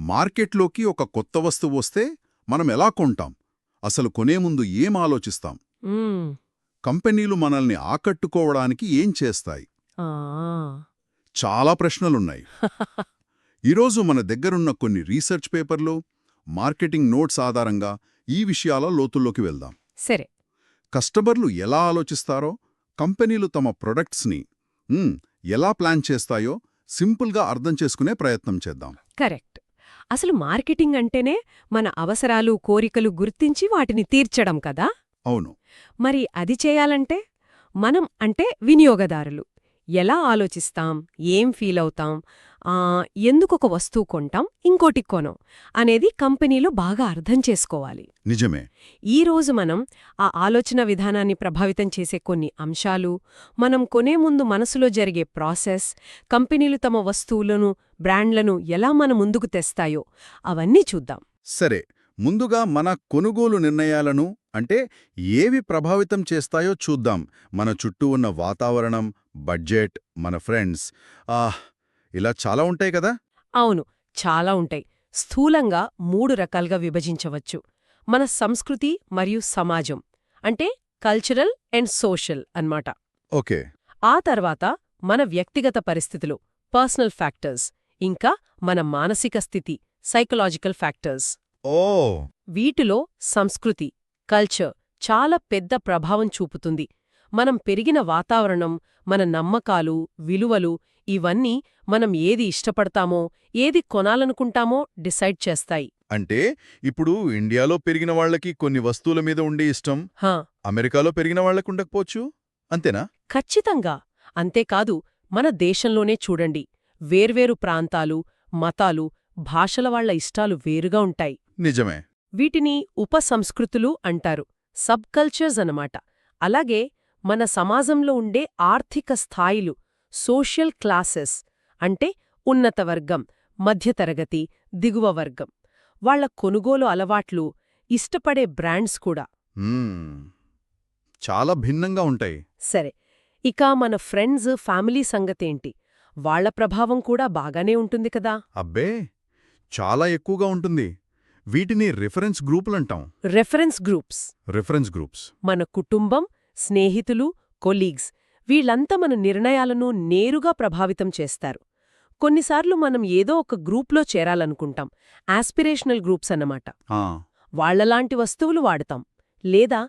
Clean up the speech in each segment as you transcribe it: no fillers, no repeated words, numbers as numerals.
మార్కెట్లోకి ఒక కొత్త వస్తువు వస్తే మనం ఎలా కొంటాం? అసలు కొనే ముందు ఏం ఆలోచిస్తాం? మ్మ్. కంపెనీలు మనల్ని ఆకట్టుకోవడానికి ఏం చేస్తాయి? ఆ. చాలా ప్రశ్నలున్నాయి. ఈరోజు మన దగ్గరున్న కొన్ని రీసెర్చ్ పేపర్లు, మార్కెటింగ్ నోట్స్ ఆధారంగా ఈ విషయాల లోతుల్లోకి వెళ్దాం. సరే. కస్టమర్లు ఎలా ఆలోచిస్తారో, కంపెనీలు తమ ప్రొడక్ట్స్ని ఎలా ప్లాన్ చేస్తాయో సింపుల్గా అర్థం చేసుకునే ప్రయత్నం చేద్దాం. కరెక్ట్. అసలు మార్కెటింగ్ అంటేనే మన అవసరాలు, కోరికలు గుర్తించి వాటిని తీర్చడం కదా. అవును. మరి అది చేయాలంటే మనం అంటే వినియోగదారులు ఎలా ఆలోచిస్తాం, ఏం ఫీలవుతాం, ఎందుకొక వస్తువు కొంటాం, ఇంకోటి కొనం అనేది కంపెనీలో బాగా అర్థం చేసుకోవాలి. నిజమే. ఈరోజు మనం ఆ ఆలోచన విధానాన్ని ప్రభావితం చేసే కొన్ని అంశాలు, మనం కొనే ముందు మనసులో జరిగే ప్రాసెస్, కంపెనీలు తమ వస్తువులను, బ్రాండ్లను ఎలా మన ముందుకు తెస్తాయో అవన్నీ చూద్దాం. సరే, ముందుగా మన కొనుగోలు నిర్ణయాలను అంటే ఏవి ప్రభావితం చేస్తాయో చూద్దాం. మన చుట్టూ ఉన్న వాతావరణం, బడ్జెట్, మన ఫ్రెండ్స్, ఇలా చాలా ఉంటాయి కదా. అవును, చాలా ఉంటాయి. స్థూలంగా 3 రకాలుగా విభజించవచ్చు. మన సంస్కృతి మరియు సమాజం అంటే కల్చరల్ అండ్ సోషల్ అన్నమాట. ఓకే. ఆ తర్వాత మన వ్యక్తిగత పరిస్థితులు, పర్సనల్ ఫ్యాక్టర్స్, ఇంకా మన మానసిక స్థితి, సైకలాజికల్ ఫ్యాక్టర్స్. ఓ. వీటిలో సంస్కృతి, కల్చర్ చాలా పెద్ద ప్రభావం చూపుతుంది. మనం పెరిగిన వాతావరణం, మన నమ్మకాలు, విలువలు ఇవన్నీ మనం ఏది ఇష్టపడతామో, ఏది కొనాలనుకుంటామో డిసైడ్ చేస్తాయి. అంటే ఇప్పుడు ఇండియాలో పెరిగిన వాళ్ళకి కొన్ని వస్తువుల మీద ఉండే ఇష్టం హా, అమెరికాలో పెరిగిన వాళ్ళకుండకపోవచ్చు, అంతేనా? ఖచ్చితంగా. అంతేకాదు, మన దేశంలోనే చూడండి, వేర్వేరు ప్రాంతాలు, మతాలు, భాషల వాళ్ల ఇష్టాలు వేరుగా ఉంటాయి. నిజమే. వీటిని ఉపసంస్కృతులు అంటారు, సబ్ కల్చర్స్ అన్నమాట. అలాగే మన సమాజంలో ఉండే ఆర్థిక స్థాయిలు, సోషల్ క్లాసెస్ అంటే ఉన్నత వర్గం, మధ్యతరగతి, దిగువ వర్గం, వాళ్ల కొనుగోలు అలవాట్లు, ఇష్టపడే బ్రాండ్స్ కూడా చాలా భిన్నంగా ఉంటాయి. సరే, ఇక మన ఫ్రెండ్స్, ఫ్యామిలీ సంగతేంటి? వాళ్ల ప్రభావం కూడా బాగానే ఉంటుంది కదా. అబ్బే, చాలా ఎక్కువగా ఉంటుంది. వీటిని రిఫరెన్స్ గ్రూపులంటాం. రెఫరెన్స్ గ్రూప్స్ మన కుటుంబం, స్నేహితులు, కొలీగ్స్ వీళ్లంతా మన నిర్ణయాలను నేరుగా ప్రభావితం చేస్తారు. కొన్నిసార్లు మనం ఏదో ఒక గ్రూప్లో చేరాలనుకుంటాం, ఆస్పిరేషనల్ గ్రూప్స్ అన్నమాట. వాళ్లలాంటి వస్తువులు వాడతాం. లేదా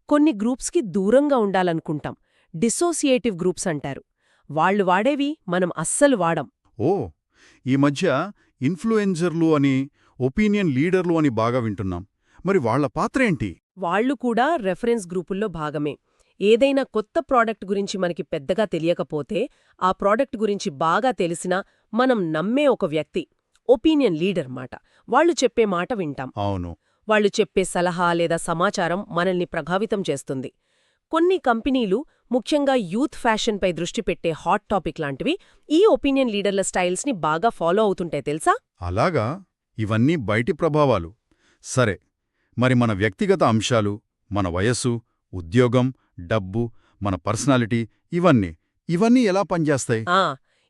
కొన్ని గ్రూప్స్కి దూరంగా ఉండాలనుకుంటాం, డిసోసియేటివ్ గ్రూప్స్ అంటారు. వాళ్లు వాడేవి మనం అస్సలు వాడం. ఓ, ఈ మధ్య ఇన్ఫ్లుయెన్సర్లు అని, ఒపీనియన్ లీడర్లు అని బాగా వింటున్నాం. మరి వాళ్ల పాత్ర ఏంటి? వాళ్లు కూడా రెఫరెన్స్ గ్రూపుల్లో భాగమే. ఏదైనా కొత్త ప్రోడక్ట్ గురించి మనకి పెద్దగా తెలియకపోతే, ఆ ప్రోడక్ట్ గురించి బాగా తెలిసినా మనం నమ్మే ఒక వ్యక్తి, ఒపీనియన్ లీడర్ మాట, వాళ్లు చెప్పే మాట వింటాం. అవును. వాళ్లు చెప్పే సలహా లేదా సమాచారం మనల్ని ప్రభావితం చేస్తుంది. కొన్ని కంపెనీలు, ముఖ్యంగా యూత్ ఫ్యాషన్పై దృష్టి పెట్టే హాట్ టాపిక్ లాంటివి, ఈ ఒపీనియన్ లీడర్ల స్టైల్స్ని బాగా ఫాలో అవుతుంటాయి తెలుసా. అలాగా? ఇవన్నీ బయటి ప్రభావాలు. సరే, మరి మన వ్యక్తిగత అంశాలు, మన వయస్సు, ఉద్యోగం, డబ్బు, మన పర్సనాలిటీ ఇవన్నీ ఎలా పనిచేస్తాయి?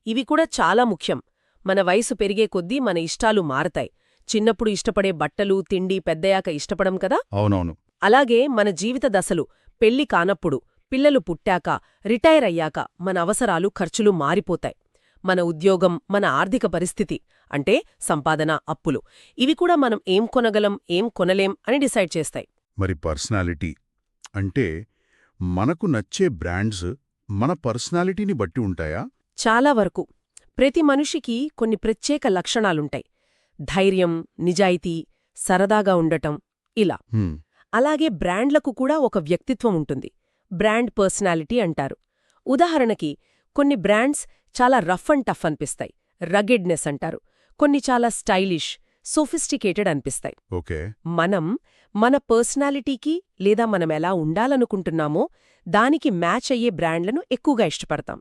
ఇవి కూడా చాలా ముఖ్యం. మన వయసు పెరిగే కొద్దీ మన ఇష్టాలు మారతాయి. చిన్నప్పుడు ఇష్టపడే బట్టలు, తిండి పెద్దయాక ఇష్టపడం కదా. అవునవును. అలాగే మన జీవిత దశలు, పెళ్లి కానప్పుడు, పిల్లలు పుట్టాక, రిటైర్ అయ్యాక మన అవసరాలు, ఖర్చులు మారిపోతాయి. మన ఉద్యోగం, మన ఆర్థిక పరిస్థితి అంటే సంపాదన, అప్పులు ఇవి కూడా మనం ఏం కొనగలం, ఏం కొనలేం అని డిసైడ్ చేస్తాయి. మరి పర్సనాలిటీ అంటే మనకు నచ్చే బ్రాండ్స్ మన పర్సనాలిటీని బట్టి ఉంటాయా? చాలా వరకు. ప్రతి మనిషికి కొన్ని ప్రత్యేక లక్షణాలుంటాయి. ధైర్యం, నిజాయితీ, సరదాగా ఉండటం ఇలా. అలాగే బ్రాండ్లకు కూడా ఒక వ్యక్తిత్వం ఉంటుంది, బ్రాండ్ పర్సనాలిటీ అంటారు. ఉదాహరణకి కొన్ని బ్రాండ్స్ చాలా రఫ్ అండ్ టఫ్ అనిపిస్తాయి, రగెడ్నెస్ అంటారు. కొన్ని చాలా స్టైలిష్, సోఫిస్టికేటెడ్ అనిపిస్తాయి. ఓకే. మనం మన పర్సనాలిటీకి లేదా మనమెలా ఉండాలనుకుంటున్నామో దానికి మ్యాచ్ అయ్యే బ్రాండ్లను ఎక్కువగా ఇష్టపడతాం.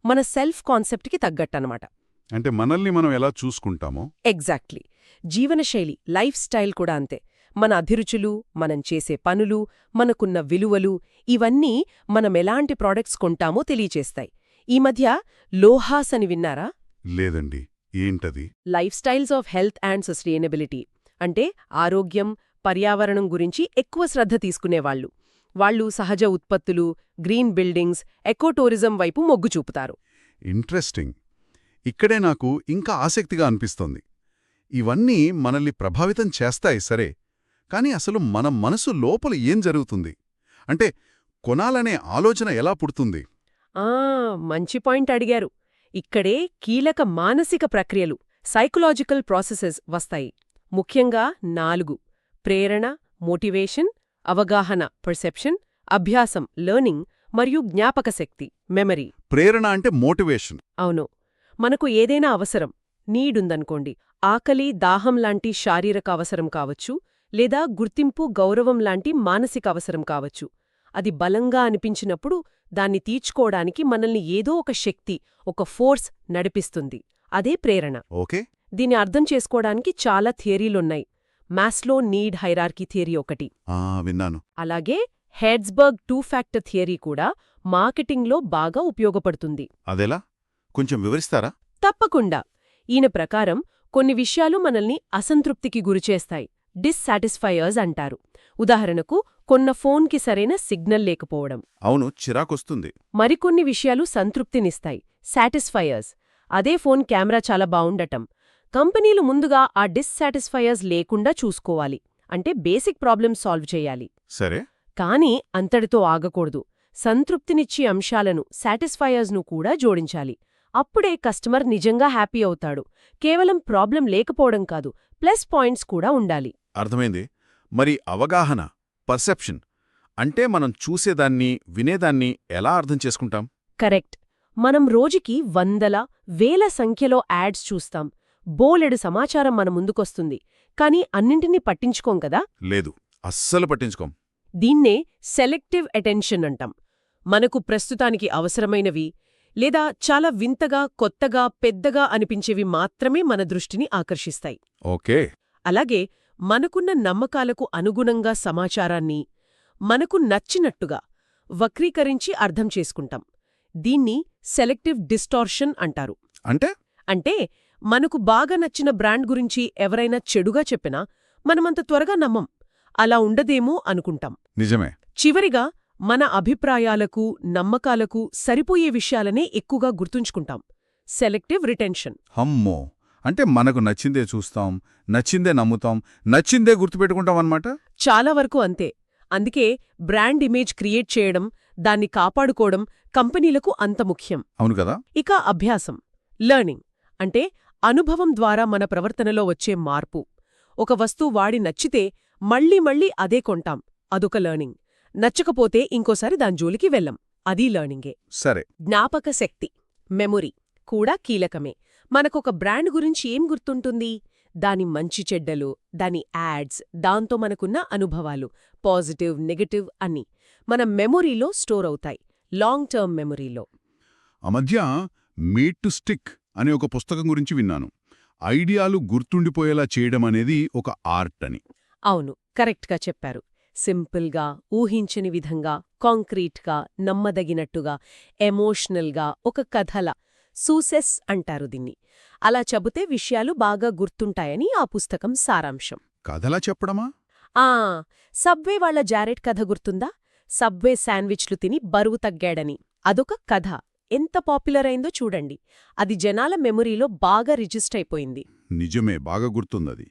మన సెల్ఫ్ కాన్సెప్ట్కి తగ్గట్టనమాట. అంటే మనల్ని మనం ఎలా చూసుకుంటామో. ఎగ్జాక్ట్లీ. జీవనశైలి, లైఫ్ స్టైల్ కూడా అంతే. మన అభిరుచులు, మనం చేసే పనులు, మనకున్న విలువలు ఇవన్నీ మనమెలాంటి ప్రాడక్ట్స్ కొంటామో తెలియచేస్తాయి. ఈ మధ్య లోహాస్ అని విన్నారా? లేదండి, ఏంటది? Life styles of health and sustainability అంటే ఆరోగ్యం, పర్యావరణం గురించి ఎక్కువ శ్రద్ధ తీసుకునేవాళ్లు. వాళ్ళు సహజ ఉత్పత్తులు, గ్రీన్ బిల్డింగ్స్, ఎకోటూరిజం వైపు మొగ్గు చూపుతారు. ఇంట్రెస్టింగ్. ఇక్కడే నాకు ఇంకా ఆసక్తిగా అనిపిస్తోంది. ఇవన్నీ మనల్ని ప్రభావితం చేస్తాయి సరే, కానీ అసలు మన మనసు లోపల ఏం జరుగుతుంది? అంటే కొనాలనే ఆలోచన ఎలా పుడుతుంది? మంచి పాయింట్ అడిగారు. ఇక్కడే కీలక మానసిక ప్రక్రియలు, సైకలాజికల్ ప్రాసెసెస్ వస్తాయి. ముఖ్యంగా 4: ప్రేరణ, మోటివేషన్, అవగాహన, పర్సెప్షన్, అభ్యాసం, లెర్నింగ్, మరియు జ్ఞాపకశక్తి, మెమరీ. ప్రేరణ అంటే మోటివేషన్. అవును. మనకు ఏదైనా అవసరం, నీడుందనుకోండి, ఆకలి, దాహం లాంటి శారీరక అవసరం కావచ్చు, లేదా గుర్తింపు, గౌరవం లాంటి మానసిక అవసరం కావచ్చు. అది బలంగా అనిపించినప్పుడు దాన్ని తీర్చుకోవడానికి మనల్ని ఏదో ఒక శక్తి, ఒక ఫోర్స్ నడిపిస్తుంది. అదే ప్రేరణ. ఓకే. దీన్ని అర్థం చేసుకోవడానికి చాలా థియరీలున్నాయి. మాస్లో నీడ్ హైరార్కీ థియరీ ఒకటి. విన్నాను. అలాగే హెర్ట్జ్బర్గ్ 2 ఫ్యాక్టర్ థియరీ కూడా మార్కెటింగ్లో బాగా ఉపయోగపడుతుంది. అదెలా? కొంచెం వివరిస్తారా? తప్పకుండా. ఈయన ప్రకారం కొన్ని విషయాలు మనల్ని అసంతృప్తికి గురిచేస్తాయి, డిస్సాటిస్ఫైయర్స్ అంటారు. ఉదాహరణకు కొన్న ఫోన్కి సరైన సిగ్నల్ లేకపోవడం. అవును, చిరాకొస్తుంది. మరికొన్ని విషయాలు సంతృప్తినిస్తాయి, సాటిస్ఫైయర్స్. అదే ఫోన్ కెమెరా చాలా బావుండటం. కంపెనీలు ముందుగా ఆ డిస్సాటిస్ఫైయర్స్ లేకుండా చూసుకోవాలి, అంటే బేసిక్ ప్రాబ్లమ్ సాల్వ్ చేయాలి. సరే. కానీ అంతటితో ఆగకూడదు. సంతృప్తినిచ్చే అంశాలను, సాటిస్ఫైయర్స్ను కూడా జోడించాలి. అప్పుడే కస్టమర్ నిజంగా హ్యాపీ అవుతాడు. కేవలం ప్రాబ్లం లేకపోవడం కాదు, ప్లస్ పాయింట్స్ కూడా ఉండాలి. అర్థమైంది. మరి అవగాహన, పర్సెప్షన్ అంటే మనం చూసేదాన్ని, వినేదాన్ని ఎలా అర్థం చేసుకుంటాం? కరెక్ట్. మనం రోజుకి వందల, వేల సంఖ్యలో యాడ్స్ చూస్తాం. బోలెడు సమాచారం మన ముందుకొస్తుంది. కానీ అన్నింటినీ పట్టించుకోం కదా? లేదు, అస్సలు పట్టించుకోం. దీన్నే సెలెక్టివ్ అటెన్షన్ అంటాం. మనకు ప్రస్తుతానికి అవసరమైనవి, లేదా చాలా వింతగా, కొత్తగా, పెద్దగా అనిపించేవి మాత్రమే మన దృష్టిని ఆకర్షిస్తాయి. ఓకే. అలాగే మనకున్న నమ్మకాలకు అనుగుణంగా సమాచారాన్ని, మనకు నచ్చినట్టుగా వక్రీకరించి అర్థం చేసుకుంటాం. దీన్ని సెలెక్టివ్ డిస్టార్షన్ అంటారు. అంటే మనకు బాగా నచ్చిన బ్రాండ్ గురించి ఎవరైనా చెడుగా చెప్పినా మనమంత త్వరగా నమ్మం. అలా ఉండదేమో అనుకుంటాం. నిజమే. చివరిగా మన అభిప్రాయాలకు, నమ్మకాలకు సరిపోయే విషయాలనే ఎక్కువగా గుర్తుంచుకుంటాం. Selective retention. హమ్మో! అంటే మనకు నచ్చిందే చూస్తాం, నచ్చిందే నమ్ముతాం, నచ్చిందే గుర్తుపెట్టుకుంటాం అన్నమాట. చాలా వరకు అంతే. అందుకే బ్రాండ్ ఇమేజ్ క్రియేట్ చేయడం, దాన్ని కాపాడుకోవడం కంపెనీలకు అంత ముఖ్యం. అవును కదా. ఇక అభ్యాసం, లెర్నింగ్ అంటే అనుభవం ద్వారా మన ప్రవర్తనలో వచ్చే మార్పు. ఒక వస్తువు వాడి నచ్చితే మళ్ళీ మళ్ళీ అదే కొంటాం, అదొక లెర్నింగ్. నచ్చకపోతే ఇంకోసారి దాని జోలికి వెళ్ళం, అదీ లెర్నింగే. సరే. జ్ఞాపక శక్తి, మెమొరీ కూడా కీలకమే. మనకొక బ్రాండ్ గురించి ఏం గుర్తుంటుంది? దాని మంచి చెడ్డలు, దాని యాడ్స్, దాంతో మనకున్న అనుభవాలు, పాజిటివ్, నెగటివ్ అన్నీ మన మెమొరీలో స్టోర్ అవుతాయి, లాంగ్ టర్మ్ మెమొరీలో. ఆ మధ్య మీట్ టు స్టిక్ అనే ఒక పుస్తకం గురించి విన్నాను. ఐడియాలు గుర్తుండిపోయేలా చేయడం అనేది ఒక ఆర్ట్ అని. అవును, కరెక్ట్గా చెప్పారు. సింపుల్గా, ఊహించని విధంగా, కాంక్రీట్గా, నమ్మదగినట్టుగా, ఎమోషనల్గా, ఒక కథలా, సూసెస్ అంటారు దీన్ని. అలా చెబితే విషయాలు బాగా గుర్తుంటాయని ఆ పుస్తకం సారాంశం. కథలా చెప్పడమా? సబ్వే వాళ్ల జారెట్ కథ గుర్తుందా? సబ్వే శాండ్విచ్లు తిని బరువు తగ్గాడని. అదొక కథ. ఎంత పాపులర్ అయిందో చూడండి. అది జనాల మెమొరీలో బాగా రిజిస్టర్ అయిపోయింది. నిజమే, బాగా గుర్తుందది.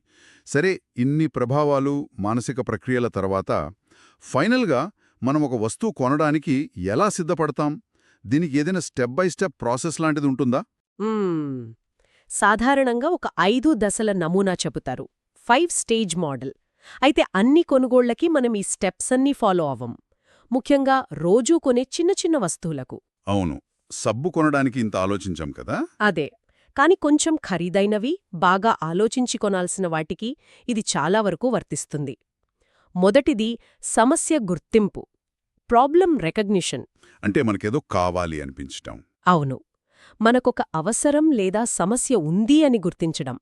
సరే, ఇన్ని ప్రభావాలు, మానసిక ప్రక్రియల తర్వాత ఫైనల్గా మనం ఒక వస్తువు కొనడానికి ఎలా సిద్ధపడతాం? దీనికి ఏదైనా స్టెప్ బై స్టెప్ ప్రాసెస్ లాంటిది ఉంటుందా? సాధారణంగా ఒక 5 దశల నమూనా చెబుతారు, 5 స్టేజ్ మోడల్. అయితే అన్ని కొనుగోళ్లకి మనం ఈ స్టెప్స్ అన్నీ ఫాలో అవ్వం. ముఖ్యంగా రోజూ కొనే చిన్న చిన్న వస్తువులకు. అవును, సబ్బు కొనడానికి ఇంత ఆలోచించాం కదా. అదే. కాని కొంచెం ఖరీదైనవి, బాగా ఆలోచించి కొనాల్సిన వాటికి ఇది చాలా వరకు వర్తిస్తుంది. మొదటిది సమస్య గుర్తింపు, ప్రాబ్లం రెకగ్నిషన్. అంటే మనకేదో కావాలి అనిపించటం. అవును, మనకొక అవసరం లేదా సమస్య ఉంది అని గుర్తించడం.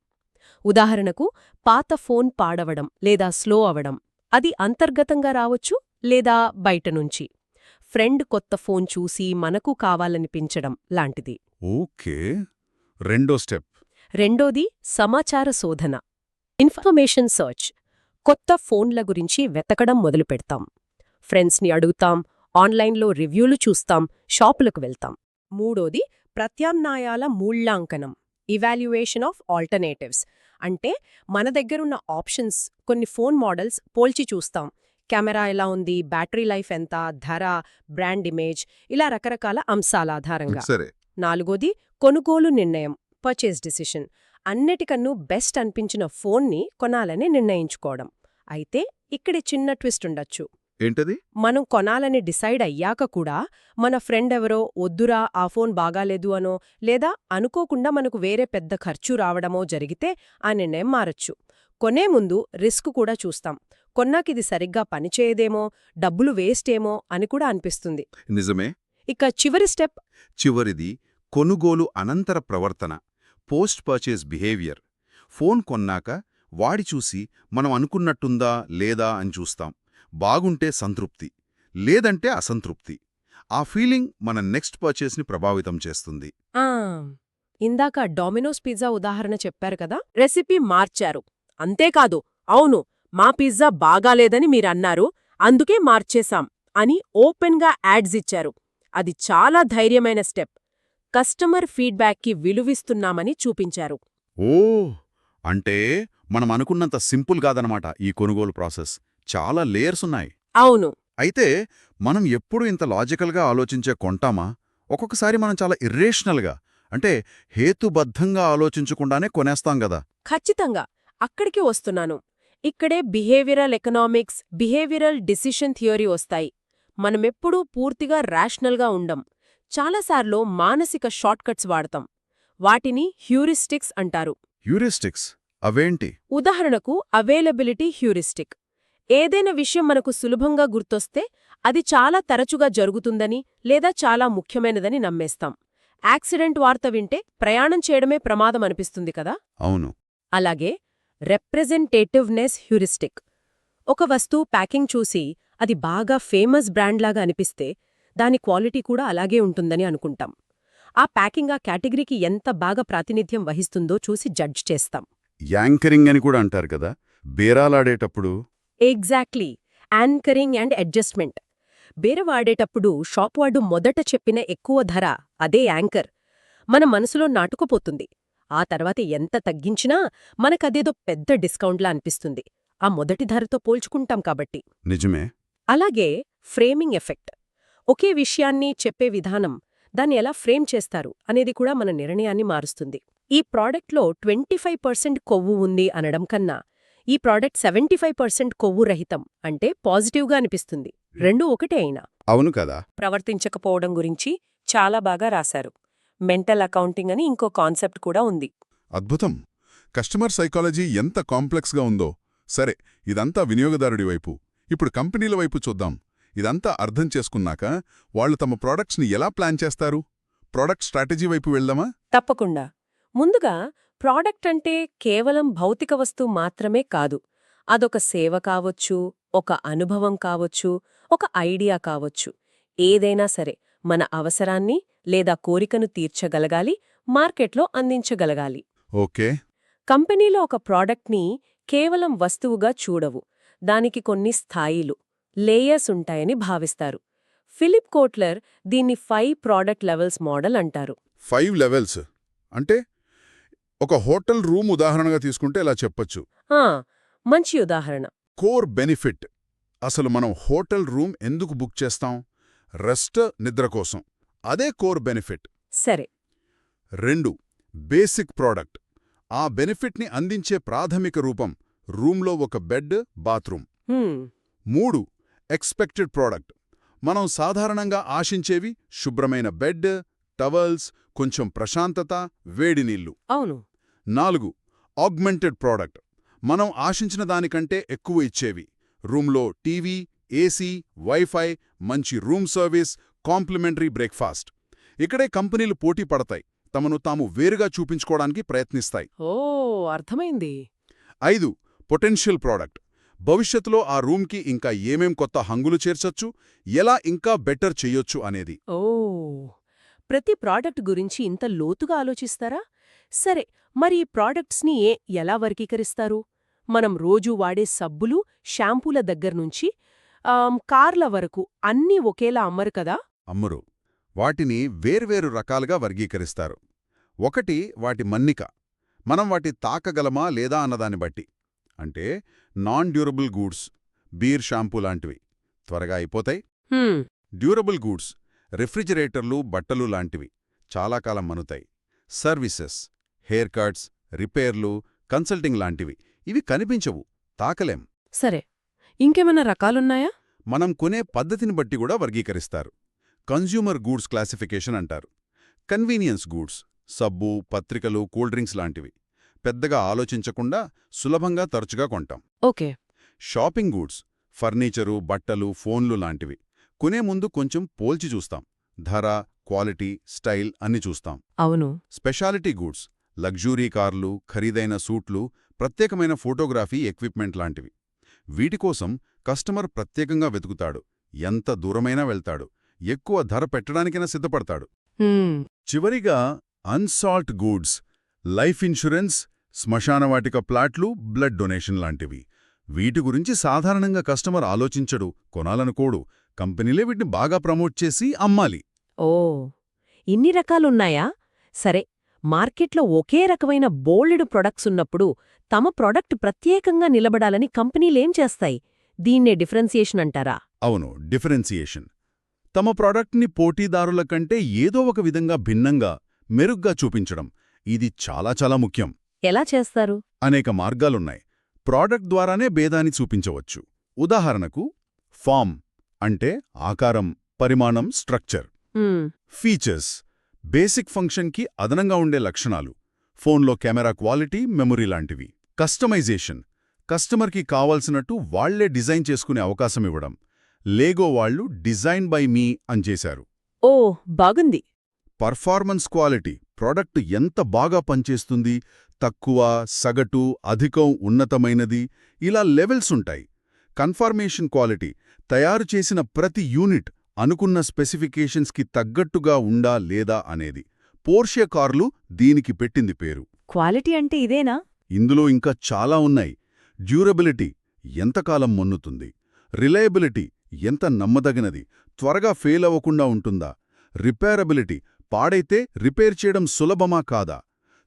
ఉదాహరణకు పాత ఫోన్ పాడవడం లేదా స్లో అవడం. అది అంతర్గతంగా రావచ్చు లేదా బయటనుంచి. ఫ్రెండ్ కొత్త ఫోన్ చూసి మనకు కావాలనిపించడం లాంటిది. ఓకే. రెండో స్టెప్. రెండోది సమాచార శోధన, ఇన్ఫర్మేషన్ సర్చ్. కొత్త ఫోన్ల గురించి వెతకడం మొదలుపెడతాం. ఫ్రెండ్స్ని అడుగుతాం, ఆన్లైన్లో రివ్యూలు చూస్తాం, షాపులకు వెళ్తాం. మూడోది ప్రత్యామ్నాయాల మూల్యాంకనం, ఇవాల్యుయేషన్ ఆఫ్ ఆల్టర్నేటివ్స్. అంటే మన దగ్గరున్న ఆప్షన్స్, కొన్ని ఫోన్ మోడల్స్ పోల్చి చూస్తాం. కెమెరా ఎలా ఉంది, బ్యాటరీ లైఫ్ ఎంత, ధర, బ్రాండ్ ఇమేజ్, ఇలా రకరకాల అంశాల ఆధారంగా. సరే. నాలుగోది కొనుగోలు నిర్ణయం, పర్చేస్ డిసిషన్. అన్నిటికన్నా బెస్ట్ అనిపించిన ఫోన్ని కొనాలని నిర్ణయించుకోవడం. అయితే ఇక్కడే చిన్న ట్విస్ట్ ఉండొచ్చు. ఏంటది? మనం కొనాలని డిసైడ్ అయ్యాక కూడా మన ఫ్రెండ్ ఎవరో వద్దురా ఆ ఫోన్ బాగాలేదు అనో, లేదా అనుకోకుండా మనకు వేరే పెద్ద ఖర్చు రావడమో జరిగితే ఆ నిర్ణయం మారచ్చు. కొనే ముందు రిస్క్ కూడా చూస్తాం. కొన్నాకిది సరిగ్గా పనిచేయదేమో, డబ్బులు వేస్టేమో అని కూడా అనిపిస్తుంది. నిజమే. ఇక చివరి స్టెప్ చివరిది కొనుగోలు అనంతర ప్రవర్తన, పోస్ట్ పర్చేస్ బిహేవియర్. ఫోన్ కొన్నాక వాడి చూసి మనం అనుకున్నట్టుందా లేదా అని చూస్తాం. బాగుంటే సంతృప్తి, లేదంటే అసంతృప్తి. ఆ ఫీలింగ్ మన నెక్స్ట్ పర్చేస్ని ప్రభావితం చేస్తుంది. ఇందాక డామినోస్ పిజ్జా ఉదాహరణ చెప్పారు కదా, రెసిపీ మార్చారు. అంతేకాదు, అవును మా పిజ్జా బాగాలేదని మీరన్నారు, అందుకే మార్చేశాం అని ఓపెన్గా యాడ్స్ ఇచ్చారు. అది చాలా ధైర్యమైన స్టెప్. కస్టమర్ ఫీడ్బ్యాక్కి విలువిస్తున్నామని చూపించారు. ఓ, అంటే మనం అనుకున్నంత సింపుల్ కాదనమాట ఈ కొనుగోలు ప్రాసెస్. చాలా లేయర్స్ ఉన్నాయి. అవును. అయితే మనం ఎప్పుడు ఇంత లాజికల్గా ఆలోచించే కొంటామా? ఒక్కొక్కసారి మనం చాలా ఇర్రేషనల్గా, అంటే హేతుబద్ధంగా ఆలోచించకుండానే కొనేస్తాం గదా. ఖచ్చితంగా అక్కడికి వస్తున్నాను. ఇక్కడే behavioural economics, behavioural decision theory వస్తాయి. మనమెప్పుడూ పూర్తిగా రేషనల్గా ఉండం. చాలాసార్లు మానసిక షార్ట్కట్స్ వాడతాం. వాటిని హ్యూరిస్టిక్స్ అంటారు. హ్యూరిస్టిక్స్ అవేంటి? ఉదాహరణకు అవైలబిలిటీ హ్యూరిస్టిక్. ఏదైనా విషయం మనకు సులభంగా గుర్తొస్తే అది చాలా తరచుగా జరుగుతుందని లేదా చాలా ముఖ్యమైనదని నమ్మేస్తాం. యాక్సిడెంట్ వార్త వింటే ప్రయాణం చేయడమే ప్రమాదం అనిపిస్తుంది కదా. అవును. అలాగే రెప్రెజెంటేటివ్నెస్ హ్యూరిస్టిక్. ఒక వస్తువు ప్యాకింగ్ చూసి అది బాగా ఫేమస్ బ్రాండ్లాగా అనిపిస్తే దాని క్వాలిటీ కూడా అలాగే ఉంటుందని అనుకుంటాం. ఆ ప్యాకింగ్ ఆ కేటగిరీకి ఎంత బాగా ప్రాతినిధ్యం వహిస్తుందో చూసి జడ్జ్ చేస్తాం. యాంకరింగ్ అని కూడా అంటారు కదా, బేరాలాడేటప్పుడు. Exactly, anchoring and adjustment. బేరవాడేటప్పుడు షాప్వాడు మొదట చెప్పిన ఎక్కువ ధర, అదే యాంకర్, మన మనసులో నాటుకుపోతుంది. ఆ తర్వాత ఎంత తగ్గించినా మనకదేదో పెద్ద డిస్కౌంట్లా అనిపిస్తుంది, ఆ మొదటి ధరతో పోల్చుకుంటాం కాబట్టి. నిజమే. అలాగే ఫ్రేమింగ్ ఎఫెక్ట్. ఒకే విషయాన్ని చెప్పే విధానం, దాన్ని ఎలా ఫ్రేమ్ చేస్తారు అనేది కూడా మన నిర్ణయాన్ని మారుస్తుంది. ఈ ప్రాడక్ట్లో 25% కొవ్వు ఉంది అనడం కన్నా ఈ ప్రాడక్ట్ 75% కొవ్వు రహితం అంటే పాజిటివ్గా అనిపిస్తుంది. రెండూ ఒకటే అయినా అవును కదా. ప్రవర్తించకపోవడం గురించి చాలా బాగా రాశారు. మెంటల్ అకౌంటింగ్ అని ఇంకో కాన్సెప్ట్ కూడా ఉంది. అద్భుతం. కస్టమర్ సైకాలజీ ఎంత కాంప్లెక్స్గా ఉందో. సరే, ఇదంతా వినియోగదారుడి వైపు. ఇప్పుడు కంపెనీల వైపు చూద్దాం. ఇదంతా అర్థం చేసుకున్నాక వాళ్ళు తమ ప్రోడక్ట్స్ని ఎలా ప్లాన్ చేస్తారు? ప్రోడక్ట్ స్ట్రాటజీ వైపు వెళ్దామా? తప్పకుండా. ముందుగా ప్రాడక్ట్ అంటే కేవలం భౌతిక వస్తువు మాత్రమే కాదు. అదొక సేవ కావచ్చు, ఒక అనుభవం కావచ్చు, ఒక ఐడియా కావచ్చు. ఏదైనా సరే మన అవసరాన్ని లేదా కోరికను తీర్చగలగాలి, మార్కెట్లో అందించగలగాలి. ఓకే. కంపెనీలో ఒక ప్రాడక్ట్ని కేవలం వస్తువుగా చూడవు. దానికి కొన్ని స్థాయిలు, లేయర్స్ ఉంటాయని భావిస్తారు. ఫిలిప్ కోట్లర్ దీన్ని 5 ప్రాడక్ట్ లెవెల్స్ మోడల్ అంటారు. 5 లెవెల్స్ అంటే ఒక హోటల్ రూమ్ ఉదాహరణగా తీసుకుంటే ఇలా చెప్పొచ్చు. మంచి ఉదాహరణ. Core benefit. అసలు మనం హోటల్ రూమ్ ఎందుకు బుక్ చేస్తాం? రెస్ట్, నిద్ర కోసం. అదే కోర్ బెనిఫిట్. సరే. 2 బేసిక్ ప్రోడక్ట్. ఆ బెనిఫిట్ని అందించే ప్రాథమిక రూపం, రూమ్లో ఒక బెడ్, బాత్రూమ్. 3 expected product. మనం సాధారణంగా ఆశించేవి శుభ్రమైన బెడ్, టవల్స్, కొంచెం ప్రశాంతత, వేడి నీళ్లు. అవును. 4 ఆగ్మెంటెడ్ ప్రోడక్ట్. మనం ఆశించిన దానికంటే ఎక్కువ ఇచ్చేవి. రూమ్లో టీవీ, ఏసీ, వైఫై, మంచి రూమ్ సర్వీస్, కాంప్లిమెంటరీ బ్రేక్ఫాస్ట్. ఇక్కడే కంపెనీలు పోటీ పడతాయి, తమను తాము వేరుగా చూపించుకోవడానికి ప్రయత్నిస్తాయి. అర్థమైంది. 5 పొటెన్షియల్ ప్రోడక్ట్. భవిష్యత్తులో ఆ రూమ్కి ఇంకా ఏమేం కొత్త హంగులు చేర్చొచ్చు, ఎలా ఇంకా బెటర్ చెయ్యొచ్చు అనేది. ప్రతి ప్రాడక్ట్ గురించి ఇంత లోతుగా ఆలోచిస్తారా? సరే, మరి ఈ ప్రాడక్ట్స్ని ఎలా వర్గీకరిస్తారు? మనం రోజూ వాడే సబ్బులు, షాంపూల దగ్గర్నుంచి కార్ల వరకు అన్నీ ఒకేలా అమ్మరు కదా? అమ్మురు. వాటిని వేర్వేరు రకాలుగా వర్గీకరిస్తారు. ఒకటి వాటి మన్నిక. మనం వాటి తాకగలమా లేదా అన్నదాన్ని బట్టి. అంటే non durable goods, beer shampoo లాంటివి త్వరగా అయిపోతాయి. హ్మ్, డ్యూరబుల్ గూడ్స్, రిఫ్రిజిరేటర్లు, బట్టలు లాంటివి చాలా కాలం మనుతాయి. సర్వీసెస్, హెయిర్ కట్స్, రిపేర్లు, కన్సల్టింగ్ లాంటివి ఇవి కనిపించవు, తాకలేం. సరే, ఇంకేమైనా రకాలున్నాయా? మనం కొనే పద్ధతిని బట్టి కూడా వర్గీకరిస్తారు. కన్జ్యూమర్ గూడ్స్ క్లాసిఫికేషన్ అంటారు. కన్వీనియన్స్ గూడ్స్, సబ్బు, పత్రికలు, కూల్ డ్రింక్స్ లాంటివి పెద్దగా ఆలోచించకుండా సులభంగా తరచుగా కొంటాం. ఓకే. షాపింగ్ గూడ్స్, ఫర్నిచరు, బట్టలు, ఫోన్లు లాంటివి కొనే ముందు కొంచెం పోల్చి చూస్తాం. ధర, క్వాలిటీ, స్టైల్ అన్ని చూస్తాం. అవును. స్పెషాలిటీ గూడ్స్, లగ్జూరీ కార్లు, ఖరీదైన సూట్లు, ప్రత్యేకమైన ఫోటోగ్రఫీ ఎక్విప్మెంట్ లాంటివి. వీటికోసం కస్టమర్ ప్రత్యేకంగా వెతుకుతాడు, ఎంత దూరమైనా వెళ్తాడు, ఎక్కువ ధర పెట్టడానికైనా సిద్ధపడతాడు. హ్మ్, చివరిగా అన్సాల్ట్ గూడ్స్, లైఫ్ ఇన్షూరెన్స్, శ్మశానవాటిక ప్లాట్లు, బ్లడ్ డొనేషన్ లాంటివి. వీటి గురించి సాధారణంగా కస్టమర్ ఆలోచించడు, కొనాలనుకోడు. కంపెనీలే వీటిని బాగా ప్రమోట్ చేసి అమ్మాలి. ఓ, ఇన్ని రకాలున్నాయా? సరే, మార్కెట్లో ఒకే రకమైన బోల్డెడు ప్రొడక్ట్స్ ఉన్నప్పుడు తమ ప్రొడక్ట్ ప్రత్యేకంగా నిలబడాలని కంపెనీలేం చేస్తాయి? దీన్నే డిఫరెన్సియేషన్ అంటారా? అవును, డిఫరెన్సియేషన్. తమ ప్రాడక్ట్ని పోటీదారుల కంటే ఏదో ఒక విధంగా భిన్నంగా, మెరుగ్గా చూపించడం. ఇది చాలా చాలా ముఖ్యం. ఎలా చేస్తారు? అనేక మార్గాలున్నాయి. ప్రాడక్ట్ ద్వారానే భేదాన్ని చూపించవచ్చు. ఉదాహరణకు ఫామ్ అంటే ఆకారం, పరిమాణం, స్ట్రక్చర్. హ్మ్, ఫీచర్స్ బేసిక్ ఫంక్షన్కి అదనంగా ఉండే లక్షణాలు. ఫోన్లో కెమెరా క్వాలిటీ, మెమొరీ లాంటివి. కస్టమైజేషన్ కస్టమర్కి కావాల్సినట్టు వాళ్లే డిజైన్ చేసుకునే అవకాశం ఇవ్వడం. లేగో వాళ్ళు డిజైన్ బై మీ అని చేశారు. ఓ, బాగుంది. పర్ఫార్మెన్స్ క్వాలిటీ ప్రోడక్ట్ ఎంత బాగా పనిచేస్తుంది, తక్కువ, సగటు, అధికం, ఉన్నతమైనది, ఇలా లెవెల్స్ ఉంటాయి. కన్ఫర్మేషన్ క్వాలిటీ తయారు చేసిన ప్రతి యూనిట్ అనుకున్న స్పెసిఫికేషన్స్కి తగ్గట్టుగా ఉండా లేదా అనేది. పోర్షే కార్లు దీనికి పెట్టింది పేరు. క్వాలిటీ అంటే ఇదేనా? ఇందులో ఇంకా చాలా ఉన్నాయి. డ్యూరబిలిటీ ఎంతకాలం మొన్నుతుంది, రిలయబిలిటీ ఎంత నమ్మదగినది, త్వరగా ఫెయిల్ అవ్వకుండా ఉంటుందా, రిపేరబిలిటీ పాడైతే రిపేర్ చేయడం సులభమా కాదా,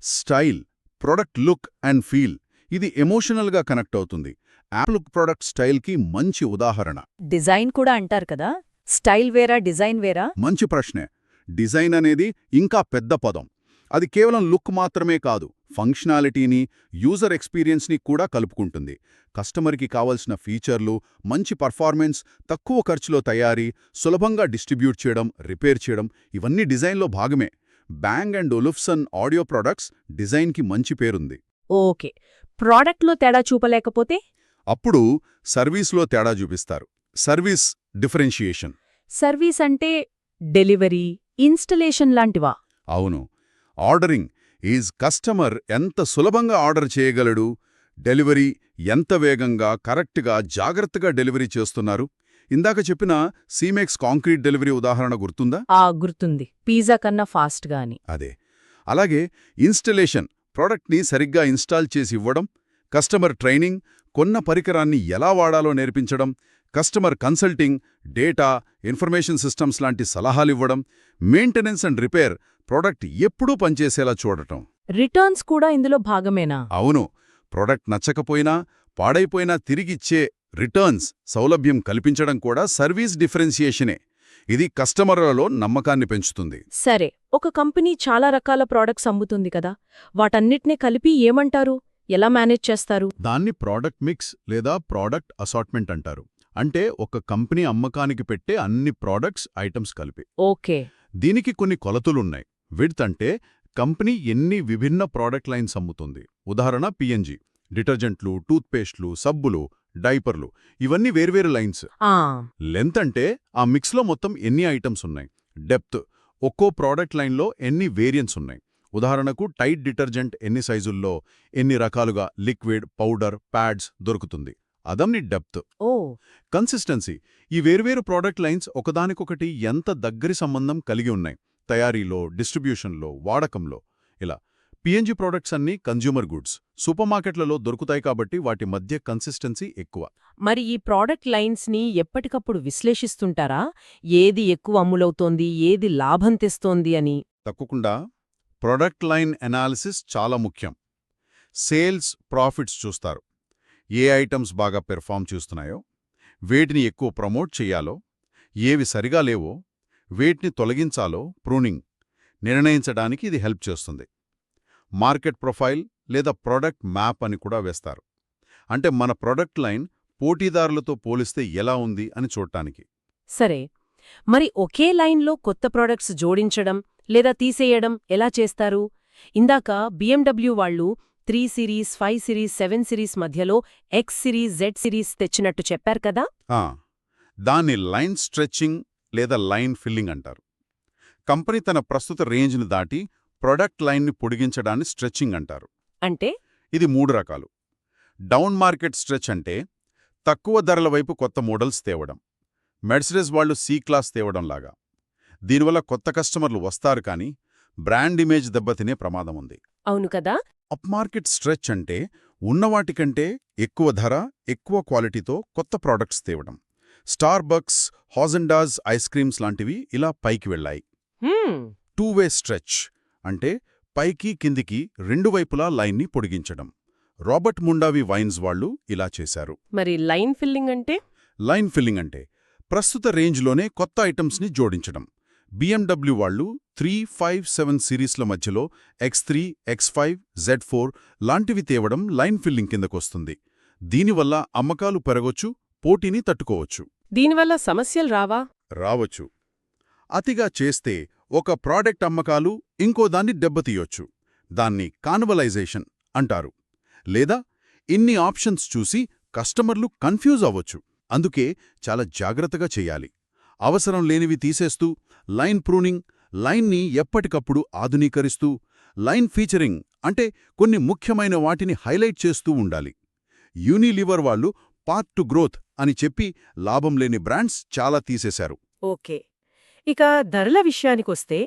style product look and feel ఇది ఎమోషనల్గా కనెక్ట్ అవుతుంది. యాపిల్ ప్రొడక్ట్ స్టైల్కి మంచి ఉదాహరణ. డిజైన్ కూడా అంటారు కదా, స్టైల్ వేరా డిజైన్ వేరా? మంచి ప్రశ్నే. డిజైన్ అనేది ఇంకా పెద్ద పదం. అది కేవలం లుక్ మాత్రమే కాదు, ఫంక్షనాలిటీని, యూజర్ ఎక్స్పీరియన్స్ని కూడా కలుపుకుంటుంది. కస్టమర్కి కావలసిన ఫీచర్లు, మంచి పర్ఫార్మెన్స్, తక్కువ ఖర్చులో తయారీ, సులభంగా డిస్ట్రిబ్యూట్ చేయడం, రిపేర్ చేయడం ఇవన్నీ డిజైన్లో భాగమే. బ్యాంగ్ అండ్ ఒలిఫ్సన్ ఆడియో ప్రొడక్ట్స్ డిజైన్కి మంచి పేరుంది. ఓకే. ప్రాడక్ట్లో తేడా చూపలేకపోతే? అప్పుడు సర్వీస్లో తేడా చూపిస్తారు. Service differentiation. సర్వీస్ అంటే డెలివరీ, ఇన్స్టలేషన్ లాంటివా? అవును. ఆర్డరింగ్ ఈజ్ కస్టమర్ ఎంత సులభంగా ఆర్డర్ చేయగలడు, డెలివరీ ఎంత వేగంగా, కరెక్ట్గా, జాగ్రత్తగా డెలివరీ చేస్తున్నారు. ఇందాక చెప్పిన సీమెక్స్ కాంక్రీట్ డెలివరీ ఉదాహరణ గుర్తుందా? గుర్తుంది. పిజ్జా కన్నా ఫాస్ట్గా అని. అదే. అలాగే ఇన్స్టలేషన్ ప్రోడక్ట్ని సరిగ్గా ఇన్స్టాల్ చేసి ఇవ్వడం, కస్టమర్ ట్రైనింగ్ కొన్న పరికరాన్ని ఎలా వాడాలో నేర్పించడం, customer consulting, data, information systems లాంటి సలహాలివ్వడం, మెయింటెనెన్స్ అండ్ రిపేర్ ప్రోడక్ట్ ఎప్పుడూ పనిచేసేలా చూడటం. రిటర్న్స్ కూడా ఇందులో భాగమేనా? అవును. ప్రోడక్ట్ నచ్చకపోయినా, పాడైపోయినా తిరిగిచ్చే రిటర్న్స్ సౌలభ్యం కల్పించడం కూడా సర్వీస్ డిఫరెన్సియేషనే. ఇది కస్టమర్లలో నమ్మకాన్ని పెంచుతుంది. సరే, ఒక కంపెనీ చాలా రకాల ప్రోడక్ట్స్ అమ్ముతుంది కదా, వాటన్నిటినీ కలిపి ఏమంటారు? ఎలా మేనేజ్ చేస్తారు? దాన్ని ప్రోడక్ట్ మిక్స్ లేదా ప్రోడక్ట్ అసార్ట్మెంట్ అంటారు. అంటే ఒక కంపెనీ అమ్మకానికి పెట్టే అన్ని ప్రోడక్ట్స్, ఐటమ్స్ కలిపి. ఓకే. దీనికి కొన్ని కొలతలున్నాయి. విడ్త్ అంటే కంపెనీ ఎన్ని విభిన్న ప్రోడక్ట్ లైన్స్ అమ్ముతుంది. ఉదాహరణ పిఎన్జి, డిటర్జెంట్లు, టూత్పేస్ట్లు, సబ్బులు, డైపర్లు ఇవన్నీ వేర్వేరు లైన్స్. లెంత్ అంటే ఆ మిక్స్లో మొత్తం ఎన్ని ఐటమ్స్ ఉన్నాయి. డెప్త్ ఒక్కో ప్రోడక్ట్ లైన్లో ఎన్ని వేరియన్స్ ఉన్నాయి. ఉదాహరణకు టైడ్ డిటర్జెంట్ ఎన్ని సైజుల్లో, ఎన్ని రకాలుగా లిక్విడ్, పౌడర్, ప్యాడ్స్ దొరుకుతుంది. అదమ్ని డెప్త్. ఓ. కన్సిస్టెన్సీ ఈ వేర్వేరు ప్రోడక్ట్ లైన్స్ ఒకదానికొకటి ఎంత దగ్గరి సంబంధం కలిగి ఉన్నాయి, తయారీలో, డిస్ట్రిబ్యూషన్లో, వాడకంలో. ఇలా పిఎన్జి ప్రోడక్ట్స్ అన్నీ కన్జ్యూమర్ గుడ్స్ సూపర్ మార్కెట్లలో దొరుకుతాయి కాబట్టి వాటి మధ్య కన్సిస్టెన్సీ ఎక్కువ. మరి ఈ ప్రాడక్ట్ లైన్స్ని ఎప్పటికప్పుడు విశ్లేషిస్తుంటారా? ఏది ఎక్కువ అమ్ములవుతోంది, ఏది లాభం తెస్తోంది అని? తప్పకుండా ప్రొడక్ట్ లైన్ ఎనాలిసిస్ చాలా ముఖ్యం. సేల్స్, ప్రాఫిట్స్ చూస్తారు. ఏ ఐటమ్స్ బాగా పెర్ఫామ్ చేస్తున్నాయో, వేటిని ఎక్కువ ప్రమోట్ చెయ్యాలో, ఏవి సరిగా లేవో, వేటిని తొలగించాలో ప్రూనింగ్ నిర్ణయించడానికి ఇది హెల్ప్ చేస్తుంది. మార్కెట్ ప్రొఫైల్ లేదా ప్రొడక్ట్ మ్యాప్ అని కూడా వేస్తారు. అంటే మన ప్రొడక్ట్ లైన్ పోటీదారులతో పోలిస్తే ఎలా ఉంది అని చూడటానికి. సరే, మరి ఒకే లైన్లో కొత్త ప్రోడక్ట్స్ జోడించడం లేదా తీసేయడం ఎలా చేస్తారు? ఇందాక BMW వాళ్ళు 3 సిరీస్, 5 సిరీస్, 7 సిరీస్ మధ్యలో X సిరీస్, Z సిరీస్ తెచ్చినట్టు చెప్పారు కదా? దాన్ని లైన్ స్ట్రెచ్చింగ్ లేదా లైన్ ఫిల్లింగ్ అంటారు. కంపెనీ తన ప్రస్తుత రేంజ్ని దాటి ప్రొడక్ట్ లైన్ని పొడిగించడాన్ని స్ట్రెచ్చింగ్ అంటారు. అంటే ఇది 3 రకాలు. డౌన్ మార్కెట్ స్ట్రెచ్ అంటే తక్కువ ధరల వైపు కొత్త మోడల్స్ తేవడం. మెర్సిడెస్ వాళ్ళు C క్లాస్ తేవడంలాగా. దీనివల్ల కొత్త కస్టమర్లు వస్తారు కానీ బ్రాండ్ ఇమేజ్ దెబ్బతినే ప్రమాదం ఉంది. అవును కదా. అప్ మార్కెట్ స్ట్రెచ్ అంటే ఉన్నవాటికంటే ఎక్కువ ధర, ఎక్కువ క్వాలిటీతో కొత్త ప్రోడక్ట్స్ తేవడం. స్టార్బక్స్, హాజెన్డాజ్ ఐస్ క్రీమ్స్ లాంటివి ఇలా పైకి వెళ్ళాయి. 2-వే స్ట్రెచ్ అంటే పైకి కిందికి రెండు వైపులా లైన్ని పొడిగించడం. రాబర్ట్ ముండావి వైన్స్ వాళ్ళు ఇలా చేశారు. మరి లైన్ ఫిల్లింగ్ అంటే? లైన్ ఫిల్లింగ్ అంటే ప్రస్తుత రేంజ్లోనే కొత్త ఐటమ్స్ని జోడించడం. BMW వాళ్ళు 3, 5, 7 సిరీస్ల మధ్యలో X3, X5, Z4 లాంటివి తేవడం లైన్ ఫిల్లింగ్ కిందకొస్తుంది. దీనివల్ల అమ్మకాలు పెరగొచ్చు, పోటీని తట్టుకోవచ్చు. దీనివల్ల సమస్యలు రావా? రావచ్చు. అతిగా చేస్తే ఒక ప్రాడక్ట్ అమ్మకాలు ఇంకోదాన్ని దెబ్బతీయొచ్చు. దాన్ని కాన్వలైజేషన్ అంటారు. లేదా ఇన్ని ఆప్షన్స్ చూసి కస్టమర్లు కన్ఫ్యూజ్ అవ్వచ్చు. అందుకే చాలా జాగ్రత్తగా చెయ్యాలి. అవసరం లేనివి తీసేస్తూ, లైన్ ప్రూనింగ్, లైన్ని ఎప్పటికప్పుడు ఆధునీకరిస్తూ, లైన్ ఫీచరింగ్ అంటే కొన్ని ముఖ్యమైన వాటిని హైలైట్ చేస్తూ ఉండాలి. యూనిలీవర్ వాళ్ళు పాత్ టు గ్రోత్ అని చెప్పి లాభం లేని బ్రాండ్స్ చాలా తీసేశారు. ఓకే. ఇక ధరల విషయానికొస్తే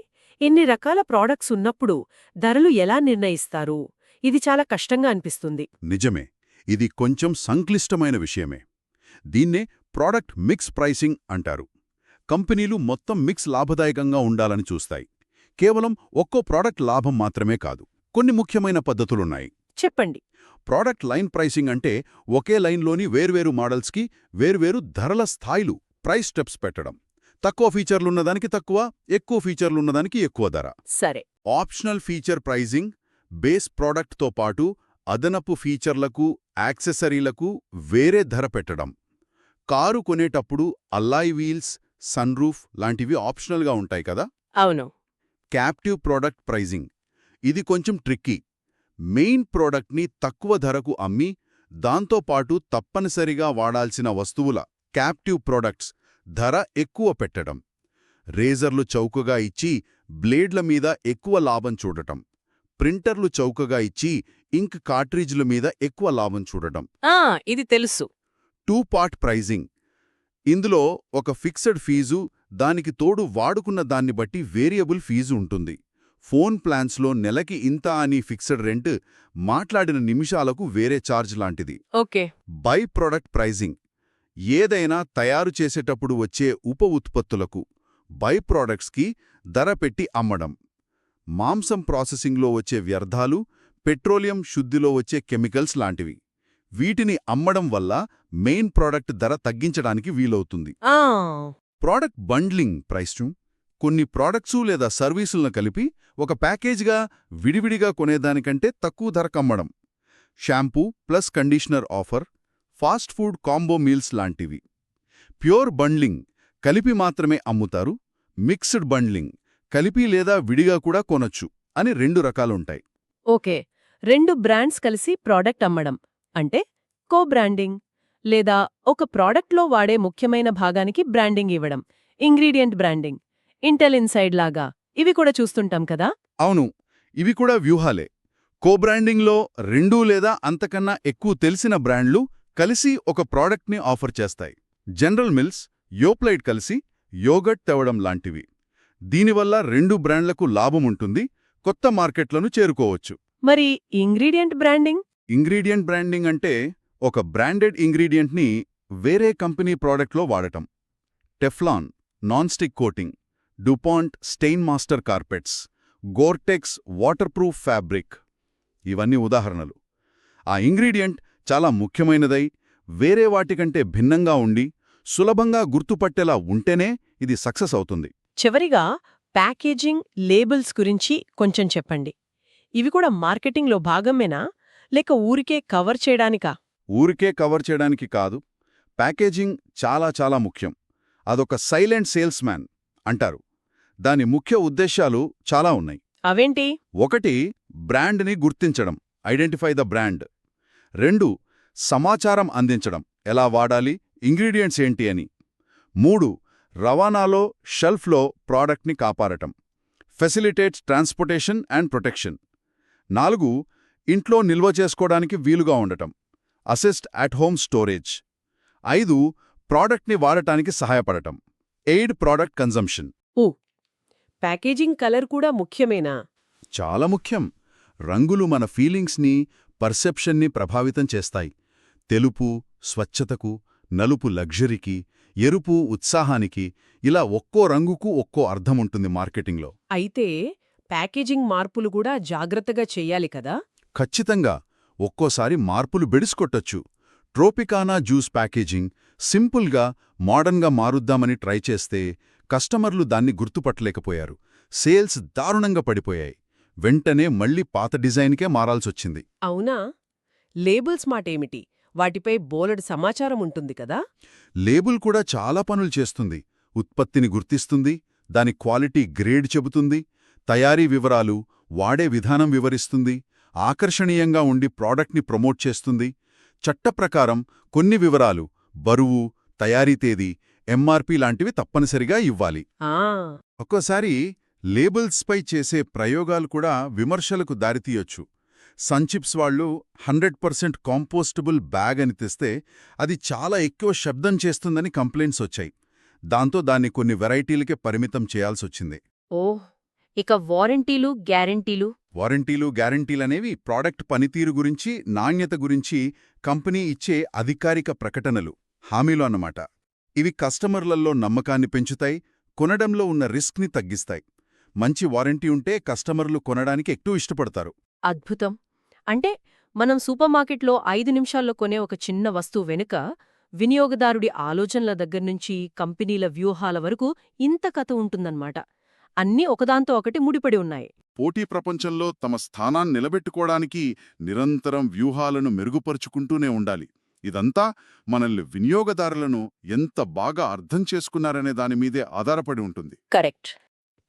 ఇన్ని రకాల ప్రోడక్ట్స్ ఉన్నప్పుడు ధరలు ఎలా నిర్ణయిస్తారు? ఇది చాలా కష్టంగా అనిపిస్తుంది. నిజమే. ఇది కొంచెం సంక్లిష్టమైన విషయమే. దీన్నే ప్రోడక్ట్ మిక్స్ ప్రైసింగ్ అంటారు. కంపెనీలు మొత్తం మిక్స్ లాభదాయకంగా ఉండాలని చూస్తాయి. కేవలం ఒక్కో ప్రోడక్ట్ లాభం మాత్రమే కాదు. కొన్ని ముఖ్యమైన పద్ధతులున్నాయి. చెప్పండి. ప్రోడక్ట్ లైన్ ప్రైసింగ్ అంటే ఒకే లైన్లోని వేర్వేరు మోడల్స్కి వేర్వేరు ధరల స్థాయిలు, ప్రైస్ స్టెప్స్ పెట్టడం. తక్కువ ఫీచర్లున్నదానికి తక్కువ, ఎక్కువ ఫీచర్లున్నదానికి ఎక్కువ ధర. సరే. ఆప్షనల్ ఫీచర్ ప్రైజింగ్ బేస్ ప్రోడక్ట్తో పాటు అదనపు ఫీచర్లకు, యాక్సెసరీలకు వేరే ధర పెట్టడం. కారు కొనేటప్పుడు అల్లాయ్ వీల్స్, సన్ రూఫ్ లాంటివి ఆప్షనల్గా ఉంటాయి కదా. అవును. క్యాప్టివ్ ప్రోడక్ట్ ప్రైజింగ్ ఇది కొంచెం ట్రిక్కీ. మెయిన్ ప్రోడక్ట్ని తక్కువ ధరకు అమ్మి దాంతోపాటు తప్పనిసరిగా వాడాల్సిన వస్తువుల క్యాప్టివ్ ప్రోడక్ట్స్ ధర ఎక్కువ పెట్టడం. రేజర్లు చౌకగా ఇచ్చి బ్లేడ్ల మీద ఎక్కువ లాభం చూడటం. ప్రింటర్లు చౌకగా ఇచ్చి ఇంక్ కార్ట్రిడ్జ్ల మీద ఎక్కువ లాభం చూడటం. ఇది తెలుసు. 2-పార్ట్ ప్రైజింగ్ ఇందులో ఒక ఫిక్స్డ్ ఫీజు, దానికి తోడు వాడుకున్న దాన్ని బట్టి వేరియబుల్ ఫీజు ఉంటుంది. ఫోన్ ప్లాన్స్లో నెలకి ఇంత అని ఫిక్స్డ్ రెంట్, మాట్లాడిన నిమిషాలకు వేరే ఛార్జ్ లాంటిది. ఓకే. బై ప్రొడక్ట్ ప్రైజింగ్ ఏదైనా తయారు చేసేటప్పుడు వచ్చే ఉప ఉత్పత్తులకు, బై ప్రోడక్ట్స్కి ధర పెట్టి అమ్మడం. మాంసం ప్రాసెసింగ్లో వచ్చే వ్యర్థాలు, పెట్రోలియం శుద్ధిలో వచ్చే కెమికల్స్ లాంటివి. వీటిని అమ్మడం వల్ల మెయిన్ ప్రోడక్ట్ ధర తగ్గించడానికి వీలవుతుంది. ప్రోడక్ట్ బండ్లింగ్ ప్రైస్ను కొన్ని ప్రోడక్ట్సు లేదా సర్వీసులను కలిపి ఒక ప్యాకేజ్గా విడివిడిగా కొనేదానికంటే తక్కువ ధరకమ్మడం. Shampoo plus conditioner offer, fast food combo meals లాంటివి. ప్యూర్ బండ్లింగ్ కలిపి మాత్రమే అమ్ముతారు. మిక్స్డ్ బండ్లింగ్ కలిపి లేదా విడిగా కూడా కొనొచ్చు అని 2 రకాలుంటాయి. ఓకే. 2 బ్రాండ్స్ కలిసి ప్రోడక్ట్ అమ్మడం అంటే కో బ్రాండింగ్. లేదా ఒక ప్రోడక్ట్లో వాడే ముఖ్యమైన భాగానికి బ్రాండింగ్ ఇవ్వడం, ఇంగ్రీడియంట్ బ్రాండింగ్, ఇంటెల్ ఇన్సైడ్ లాగా. ఇవి కూడా చూస్తుంటాం కదా. అవును, ఇవి కూడా వ్యూహాలే. కోబ్రాండింగ్లో 2 లేదా అంతకన్నా ఎక్కువ తెలిసిన బ్రాండ్లు కలిసి ఒక ప్రోడక్ట్ని ఆఫర్ చేస్తాయి. జనరల్ మిల్స్, యోప్లైట్ కలిసి యోగర్ట్ తేవడం లాంటివి. దీనివల్ల 2 బ్రాండ్లకు లాభముంటుంది, కొత్త మార్కెట్లను చేరుకోవచ్చు. మరి ఇంగ్రీడియంట్ బ్రాండింగ్? ఇంగ్రీడియంట్ బ్రాండింగ్ అంటే ఒక బ్రాండెడ్ ఇంగ్రీడియంట్ని వేరే కంపెనీ ప్రోడక్ట్లో వాడటం. Teflon non stick coating, DuPont Stainmaster carpets, Gore-Tex waterproof fabric, ఇవన్నీ ఉదాహరణలు. ఆ ఇంగ్రీడియంట్ చాలా ముఖ్యమైనదై వేరే వాటికంటే భిన్నంగా ఉండి సులభంగా గుర్తుపట్టేలా ఉంటేనే ఇది సక్సెస్ అవుతుంది. చివరిగా ప్యాకేజింగ్, లేబుల్స్ గురించి కొంచెం చెప్పండి. ఇవి కూడా మార్కెటింగ్లో భాగమేనా, లేక ఊరికే కవర్ చేయడానికా? ఊరికే కవర్ చేయడానికి కాదు, ప్యాకేజింగ్ చాలా చాలా ముఖ్యం. అదొక సైలెంట్ సేల్స్ మ్యాన్ అంటారు. దాని ముఖ్య ఉద్దేశాలు చాలా ఉన్నాయి. అవేంటి? 1 బ్రాండ్ని గుర్తించడం, ఐడెంటిఫై ద బ్రాండ్. 2 సమాచారం అందించడం, ఎలా వాడాలి, ఇంగ్రీడియంట్స్ ఏంటి అని. 3 రవాణాలో షెల్ఫ్లో ప్రోడక్ట్ని కాపాడటం, ఫెసిలిటేట్స్ ట్రాన్స్పోర్టేషన్ అండ్ ప్రొటెక్షన్. 4 ఇంట్లో నిల్వ చేసుకోవడానికి వీలుగా ఉండటం, అసిస్ట్ అట్ హోమ్ స్టోరేజ్. 5 ప్రోడక్ట్ని వాడటానికి సహాయపడటం, aid product consumption. Packaging colour కూడా ముఖ్యమేనా? చాలా ముఖ్యం. రంగులు మన ఫీలింగ్స్ని, పర్సెప్షన్ని ప్రభావితం చేస్తాయి. తెలుపు స్వచ్ఛతకు, నలుపు లగ్జరీకి, ఎరుపు ఉత్సాహానికి, ఇలా ఒక్కో రంగుకు ఒక్కో అర్థముంటుంది మార్కెటింగ్లో. అయితే ప్యాకేజింగ్ మార్పులు కూడా జాగ్రత్తగా చెయ్యాలి కదా? ఖచ్చితంగా. ఒక్కోసారి మార్పులు బెడిసికొట్టొచ్చు. ట్రోపికానా జ్యూస్ ప్యాకేజింగ్ సింపుల్గా, మోడర్న్గా మారుద్దామని ట్రై చేస్తే కస్టమర్లు దాన్ని గుర్తుపట్టలేకపోయారు. సేల్స్ దారుణంగా పడిపోయాయి. వెంటనే మళ్లీ పాత డిజైన్కే మారాల్సొచ్చింది. అవునా? లేబుల్స్ మాటేమిటి? వాటిపై బోలెడు సమాచారం ఉంటుంది కదా? లేబుల్ కూడా చాలా పనులు చేస్తుంది. ఉత్పత్తిని గుర్తిస్తుంది, దాని క్వాలిటీ గ్రేడ్ చెబుతుంది, తయారీ వివరాలు, వాడే విధానం వివరిస్తుంది, ఆకర్షణీయంగా ఉండి ప్రోడక్ట్ని ప్రమోట్ చేస్తుంది. చట్టప్రకారం కొన్ని వివరాలు, బరువు, తయారీ తేదీ, ఎంఆర్పి లాంటివి తప్పనిసరిగా ఇవ్వాలి. ఒక్కోసారి లేబుల్స్పై చేసే ప్రయోగాలు కూడా విమర్శలకు దారితీయొచ్చు. సన్చిప్స్ వాళ్ళు 100% కాంపోస్టబుల్ బ్యాగ్ అని తెస్తే అది చాలా ఎక్కువ శబ్దం చేస్తుందని కంప్లైంట్స్ వచ్చాయి. దాంతో దాన్ని కొన్ని వెరైటీలకే పరిమితం చేయాల్సొచ్చింది. ఓహ్, ఇక వారంటీలు, గ్యారంటీలు? వారంటీలు, గ్యారంటీలనేవి ప్రోడక్ట్ పనితీరు గురించి, నాణ్యత గురించి కంపెనీ ఇచ్చే అధికారిక ప్రకటనలు, హామీలు అన్నమాట. ఇవి కస్టమర్లలో నమ్మకాన్ని పెంచుతాయి, కొనడంలో ఉన్న రిస్క్ని తగ్గిస్తాయి. మంచి వారంటీ ఉంటే కస్టమర్లు కొనడానికి ఎక్కువ ఇష్టపడతారు. అద్భుతం. అంటే మనం సూపర్ మార్కెట్లో 5 నిమిషాల్లో కొనే ఒక చిన్న వస్తువు వెనుక వినియోగదారుడి ఆలోచనల దగ్గర్నుంచి కంపెనీల వ్యూహాల వరకు ఇంత కథ ఉంటుందన్నమాట. అన్నీ ఒకదాంతో ఒకటి ముడిపడి ఉన్నాయి. పోటీ ప్రపంచంలో తమ స్థానాన్ని నిలబెట్టుకోవడానికి నిరంతరం వ్యూహాలను మెరుగుపరుచుకుంటూనే ఉండాలి. ఇదంతా మనల్ని వినియోగదారులను ఎంత బాగా అర్థం చేసుకున్నారనే దానిమీదే ఆధారపడి ఉంటుంది. కరెక్ట్.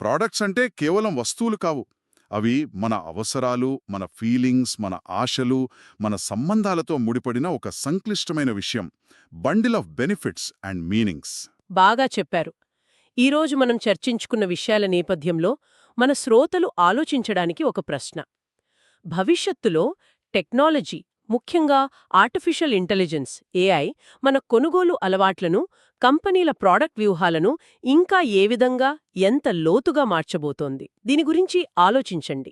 ప్రోడక్ట్స్ అంటే కేవలం వస్తువులు కావు. అవి మన అవసరాలు, మన ఫీలింగ్స్, మన ఆశలు, మన సంబంధాలతో ముడిపడిన ఒక సంక్లిష్టమైన విషయం. Bundle of benefits and meanings. బాగా చెప్పారు. ఈరోజు మనం చర్చించుకున్న విషయాల నేపథ్యంలో మన శ్రోతలు ఆలోచించడానికి ఒక ప్రశ్న. భవిష్యత్తులో టెక్నాలజీ, ముఖ్యంగా ఆర్టిఫిషియల్ ఇంటెలిజెన్స్ ఏఐ మన కొనుగోలు అలవాట్లను, కంపెనీల ప్రాడక్ట్ వ్యూహాలను ఇంకా ఏ విధంగా, ఎంత లోతుగా మార్చబోతోంది? దీని గురించి ఆలోచించండి.